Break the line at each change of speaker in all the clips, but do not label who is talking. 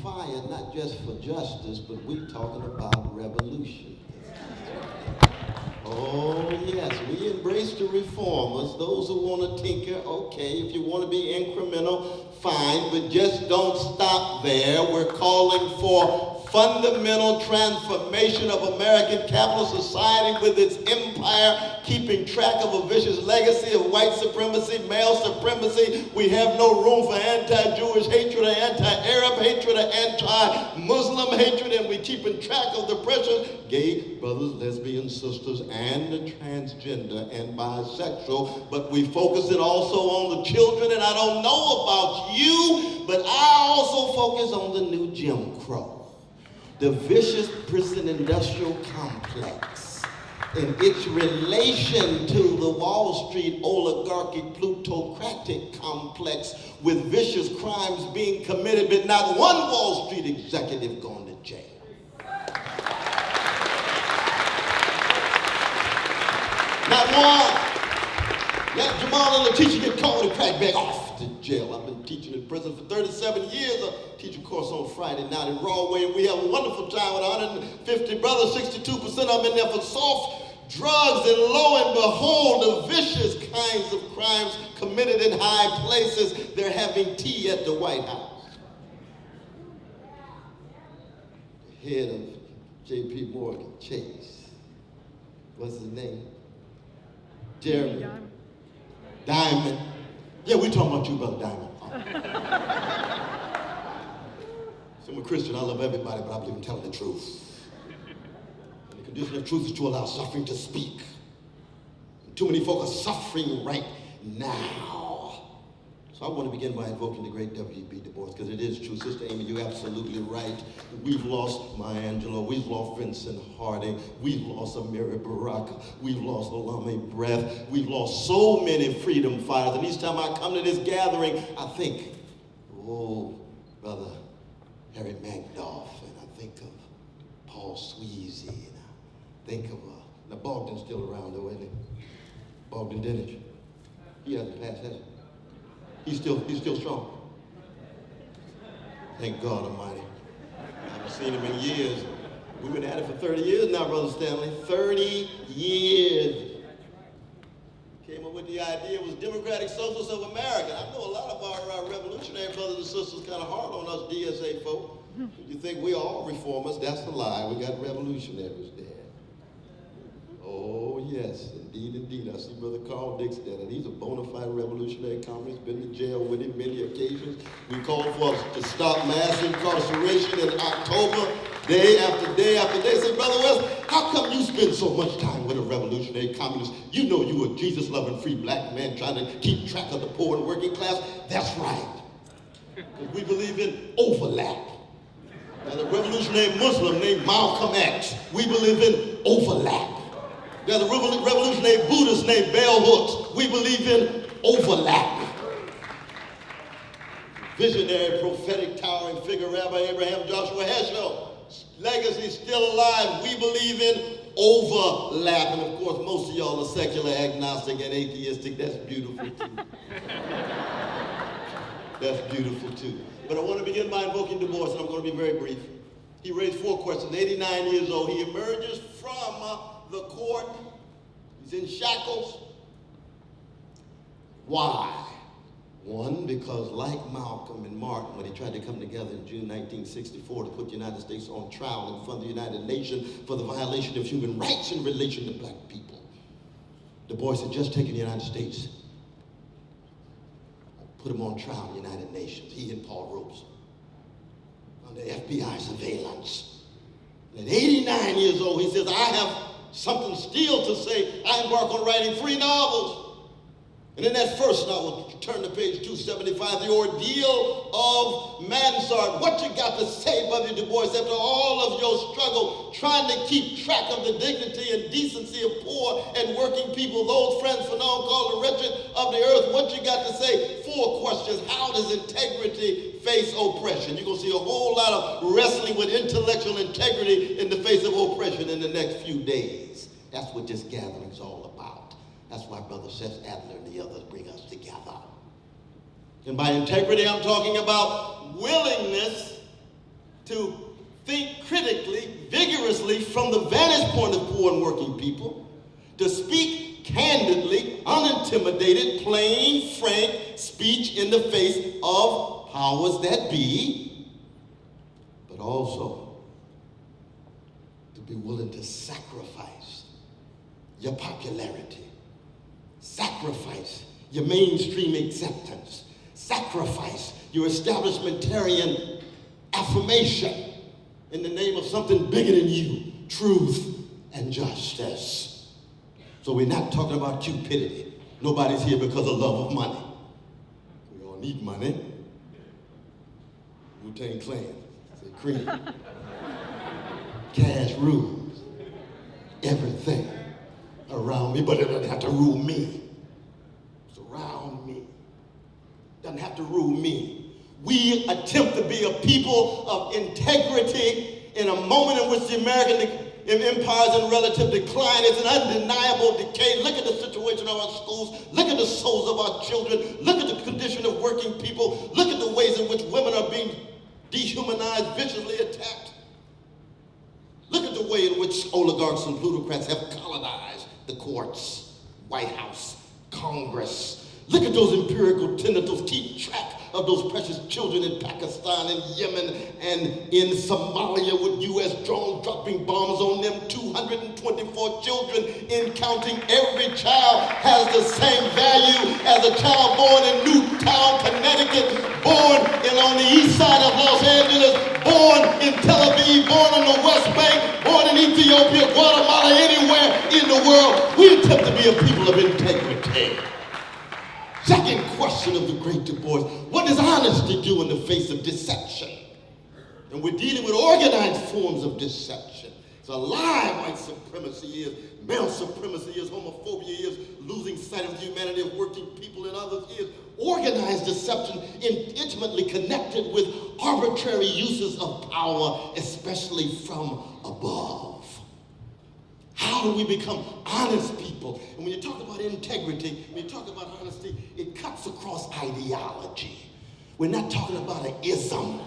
fire, not just for justice, but we're talking about revolution. Oh, yes, we embrace the reformers, those who want to tinker. Okay, if you want to be incremental, fine, but just don't stop there. We're calling for fundamental transformation of American capitalist society with its empire, keeping track of a vicious legacy of white supremacy, male supremacy. We have no room for anti-Jewish hatred or anti-Arab hatred or anti-Muslim hatred, and we're keeping track of the pressures. Gay brothers, lesbian sisters, and the transgender and bisexual, but we focus it also on the children, and I don't know about you, but I also focus on the new Jim Crow. The vicious prison industrial complex in its relation to the Wall Street oligarchic plutocratic complex with vicious crimes being committed, but not one Wall Street executive going to jail. Not one. Let Jamal and the teacher get caught with a crack bag off to jail. I've been teaching in prison for 37 years. I teach a course on Friday night in Broadway, and we have a wonderful time with 150 brothers. 62% of them in there for soft drugs, and lo and behold, the vicious kinds of crimes committed in high places. They're having tea at the White House. The head of J.P. Morgan Chase, what's his name? Jeremy Diamond. Yeah, we're talking about you, Brother Diamond. So I'm a Christian. I love everybody, but I believe in telling the truth. And the condition of truth is to allow suffering to speak. And too many folk are suffering right now. So I want to begin by invoking the great W.B. Du Bois, because it is true. Sister Amy, you're absolutely right. We've lost Maya Angelou. We've lost Vincent Harding. We've lost Amiri Baraka. We've lost Olame Breath. We've lost so many freedom fighters. And each time I come to this gathering, I think, oh, Brother Harry Magdoff, and I think of Paul Sweezy, and I think of, now Bogdan's still around though, isn't he? Bogdan Dinich. He hasn't passed, has he? He's still strong. Thank God Almighty. I haven't seen him in years. We've been at it for 30 years now, Brother Stanley. 30 years. Came up with the idea, it was Democratic Socialists of America. I know a lot of our revolutionary brothers and sisters kind of hard on us DSA folk. You think we all reformers? That's a lie. We got revolutionaries there. Oh, yes, indeed. I see Brother Carl Dix there, and he's a bona fide revolutionary communist, been to jail with him many occasions. We called for us to stop mass incarceration in October, day after day after day. Say, Brother West, how come you spend so much time with a revolutionary communist? You know you a Jesus-loving free black man trying to keep track of the poor and working class. That's right. Because we believe in overlap. Now, the revolutionary Muslim named Malcolm X, we believe in overlap. There's a revolutionary Buddhist named Bell Hooks. We believe in overlap. Visionary, prophetic, towering figure, Rabbi Abraham Joshua Heschel. Legacy still alive. We believe in overlap. And of course, most of y'all are secular, agnostic, and atheistic. That's beautiful too. That's beautiful too. But I want to begin by invoking Du Bois, and I'm going to be very brief. He raised 4 questions. 89 years old. He emerges from the court. He's in shackles. Why? One, because like Malcolm and Martin, when they tried to come together in June 1964 to put the United States on trial in front of the United Nations for the violation of human rights in relation to black people, Du Bois had just taken the United States, put him on trial in the United Nations, he and Paul Robeson, under FBI surveillance. And at 89 years old, he says, I have something still to say. I embark on writing 3 novels. And in that first novel, turn to page 275, The Ordeal of Mansard. What you got to say, Brother Du Bois, after all of your struggle, trying to keep track of the dignity and decency of poor and working people, those friends for now called the wretched of the earth. What you got to say? 4 questions. How does integrity face oppression? You're going to see a whole lot of wrestling with intellectual integrity in the face of oppression in the next few days. That's what this gathering's all about. That's why Brother Seth Adler and the others bring us together. And by integrity, I'm talking about willingness to think critically, vigorously from the vantage point of poor and working people, to speak candidly, unintimidated, plain, frank speech in the face of powers that be, but also to be willing to sacrifice your popularity, sacrifice your mainstream acceptance, sacrifice your establishmentarian affirmation in the name of something bigger than you, truth and justice. So we're not talking about cupidity. Nobody's here because of love of money. We all need money. Wu-Tang Clan, say cream. Cash rules everything around me, but it doesn't have to rule me. It's around me. It doesn't have to rule me. We attempt to be a people of integrity in a moment in which the American empire is in relative decline. It's an undeniable decay. Look at the situation of our schools. Look at the souls of our children. Look at the condition of working people. Look at the ways in which women are being dehumanized, viciously attacked. Look at the way in which oligarchs and plutocrats have colonized the courts, White House, Congress. Look at those empirical tentacles keep track of those precious children in Pakistan and Yemen and in Somalia with U.S. drones dropping bombs on them. 224 children in counting. Every child has the same value as a child born in Newtown, Connecticut, born on the east side of Los Angeles, born in Tel Aviv, born on the West Bank, born in Ethiopia, Guatemala, anywhere in the world. We attempt to be a people of integrity. Second question of the great Du Bois, what does honesty do in the face of deception? And we're dealing with organized forms of deception. It's a lie white supremacy is, male supremacy is, homophobia is, losing sight of the humanity of working people and others is. Organized deception intimately connected with arbitrary uses of power, especially from above. How do we become honest people? And when you talk about integrity, when you talk about honesty, it cuts across ideology. We're not talking about an ism.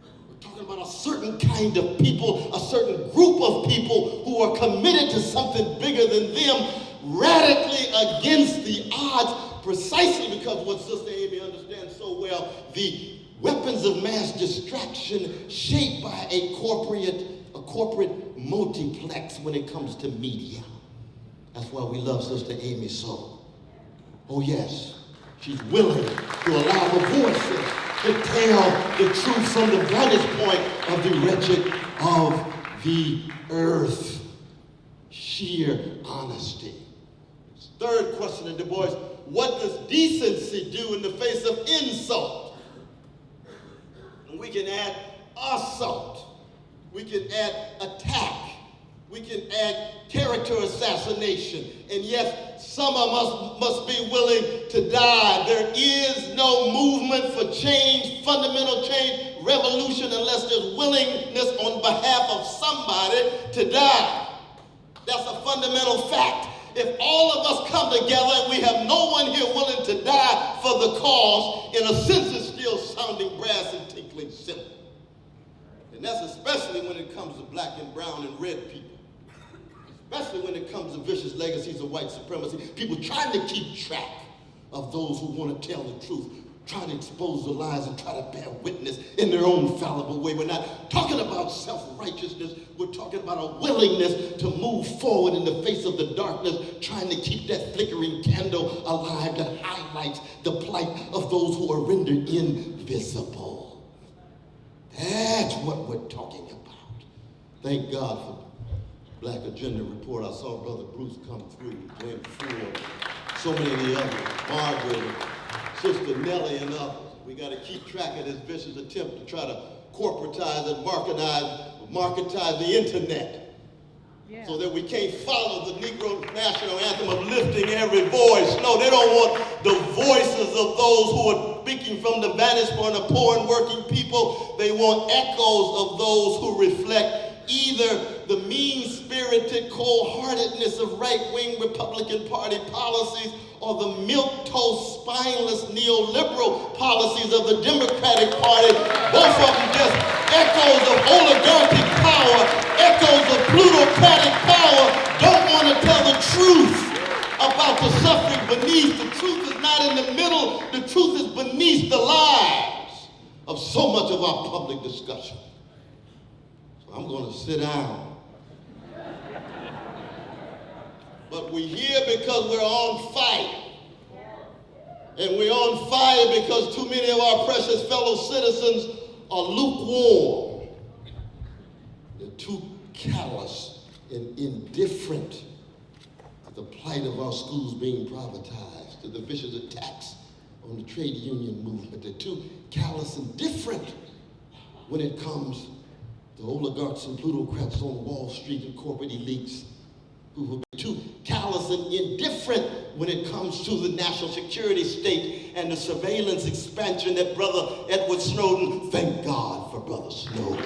We're talking about a certain kind of people, a certain group of people who are committed to something bigger than them, radically against the odds, precisely because what Sister Amy understands so well, the weapons of mass distraction shaped by a corporate multiplex when it comes to media. That's why we love Sister Amy so. Oh yes, she's willing to allow the voices to tell the truth from the vantage point of the wretched of the earth. Sheer honesty. Third question in Du Bois, what does decency do in the face of insult? And we can add assault. We can add attack. We can add character assassination. And yes, some of us must be willing to die. There is no movement for change, fundamental change, revolution, unless there's willingness on behalf of somebody to die. That's a fundamental fact. If all of us come together and we have no one here willing to die for the cause, in a sense it's still sounding brass and tinkling cymbal. And that's especially when it comes to black and brown and red people. Especially when it comes to vicious legacies of white supremacy. People trying to keep track of those who want to tell the truth, trying to expose the lies and try to bear witness in their own fallible way. We're not talking about self-righteousness. We're talking about a willingness to move forward in the face of the darkness, trying to keep that flickering candle alive that highlights the plight of those who are rendered invisible. That's what we're talking about. Thank God for Black Agenda Report. I saw Brother Bruce come through, James Ford, so many of the others, Margaret, Sister Nellie and others. We got to keep track of this vicious attempt to try to corporatize and marketize the internet. Yeah. So that we can't follow the Negro National Anthem of lifting every voice. No, they don't want the voices of those who are speaking from the vantage point of poor and working people. They want echoes of those who reflect either the mean-spirited cold-heartedness of right-wing Republican Party policies or the milquetoast, spineless neoliberal policies of the Democratic Party. Both of them just echoes of oligarchic power, echoes of plutocratic power, don't want to tell the truth about the suffering beneath. The truth is not in the middle. The truth is beneath the lies of so much of our public discussion. So I'm going to sit down. But we're here because we're on fire. And we're on fire because too many of our precious fellow citizens are lukewarm. They're too callous and indifferent to the plight of our schools being privatized, to the vicious attacks on the trade union movement. They're too callous and different when it comes to oligarchs and plutocrats on Wall Street and corporate elites who will be too callous and indifferent when it comes to the national security state and the surveillance expansion that Brother Edward Snowden. Thank God for Brother Snowden.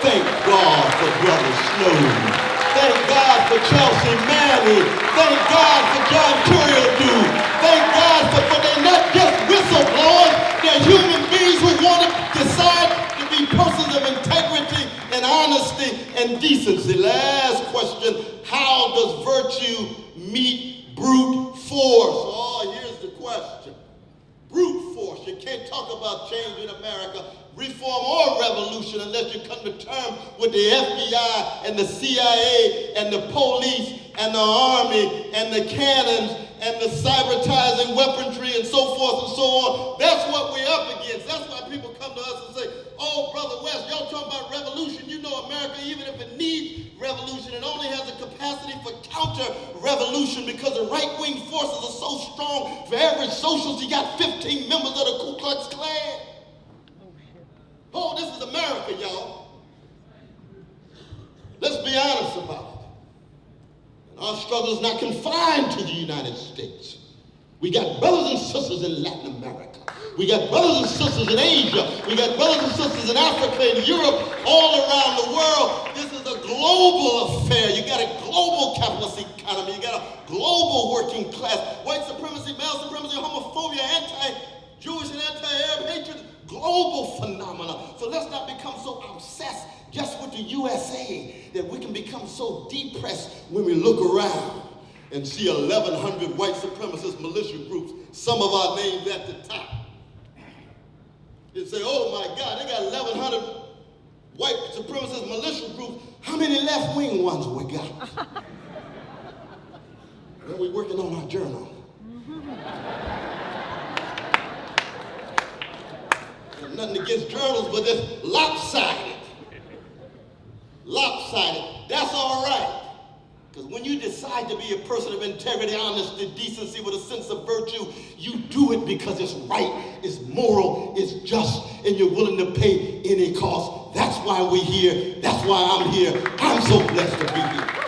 Thank God for Brother Snowden. Thank God for Chelsea Manning. Thank God for John Turner. Thank God for they're not just whistleblowers. They're human beings who want to decide to be persons of integrity and honesty and decency. Last question. How does virtue meet brute force? Oh, here's the question. Brute force. You can't talk about change in America, reform or revolution unless you come to terms with the FBI and the CIA and the police and the army and the cannons and the cybertizing weaponry and so forth and so on. That's what we're up against. That's why people come to us and say, oh, Brother West, y'all talking about revolution. You know America, even if it needs revolution, it only has a capacity for counter-revolution because the right-wing forces are so strong. For every socialist, you got 15 members of the Ku Klux Klan. Oh, this is America, y'all. Let's be honest about it. And our struggle is not confined to the United States. We got brothers and sisters in Latin America. We got brothers and sisters in Asia. We got brothers and sisters in Africa and Europe, all around the world. This is a global affair. You got a global capitalist economy. You got a global working class. White supremacy, male supremacy, homophobia, anti-Jewish and anti-Arab hatred, global phenomena. So let's not become so obsessed just with the USA that we can become so depressed when we look around and see 1,100 white supremacist militia groups, some of our names at the top. And say, oh my God, they got 1,100 white supremacist militia groups. How many left-wing ones we got? Well, we're working on our journal. Nothing against journals, but it's lopsided. Lopsided. That's all right. Because when you decide to be a person of integrity, honesty, decency, with a sense of virtue, you do it because it's right, it's moral, it's just, and you're willing to pay any cost. That's why we're here. That's why I'm here. I'm so blessed to be here.